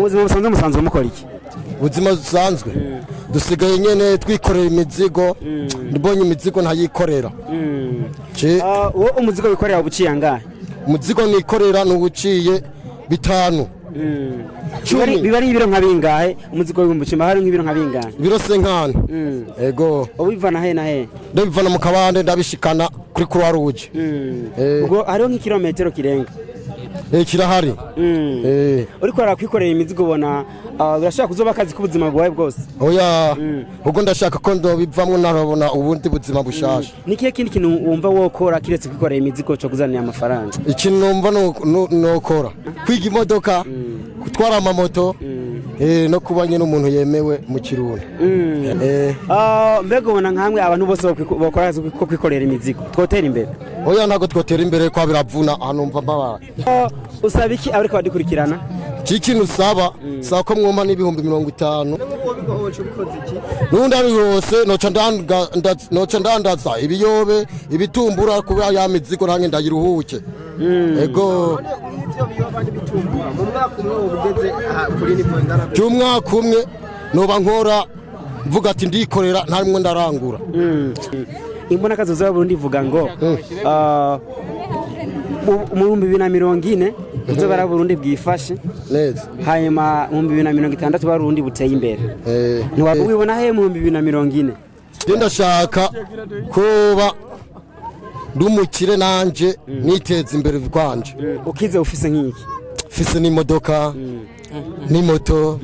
ubuzima busanzwe musanzwe mukora iki? ubuzima busanzwe dusigaye nyene twikorera imizigo ndibonye imizigo ntayikorera Wo umuzigo wikorera ubuciye angahe? umuzigo nikorera n'ubuciye 5 biba ari ibiro nka bingahe umuzigo w'ibumbucima hari nk'ibiro nka bingahe? Ibiro 50 ego ubivana he na he? ndabivana mu kabande ndabishikana kuri Croix Rouge ubwo hariho nk'ikilometero kirenga kirahari uriko arakwikorera imizigo ubona birashaka kuzoba akazi k'ubuzima bwawe bwose? Oya ubwo ndashaka ko ndobivamwe narabona ubundi buzima bushasha. Nikiye kindi kintu wumva wokora kiretse kwikorera imizigo cyo kuzanira amafaranga? Ikintu numva nokora kwiga imodoka gutwara amamoto no kubanye n'umuntu yemewe mu Kirundi. Mbega ubona nkamwe abantu bose bakora ko kwikorera imizigo twotera imbere? Oya ntago twotera imbere kwa biravuna ahantu mbabara. Usaba iki abariko badukurikirana? Ikintu usaba ko mwumva n'ibihumbi 50 nundi ari yose noca ndandaza ibiyobe ibitumbura kuba ya mizigo nange ndayiruhuke ego cy'umwaka umwe noba nkora mvuga ati ndikorera ntarimwe ndarangura. Imbona kazoza y'Abarundi ivuga ngo mu 2040 uzobara Burundi bwifashe neza hanyuma mu 2060 Barundi buteye imbere. Ntiwabibona he mu 2040? Ndashaka kuba ndumukire nanje niteza imbere kwanje. Ukize ufise nk'iki? Fise n'imodoka n'imoto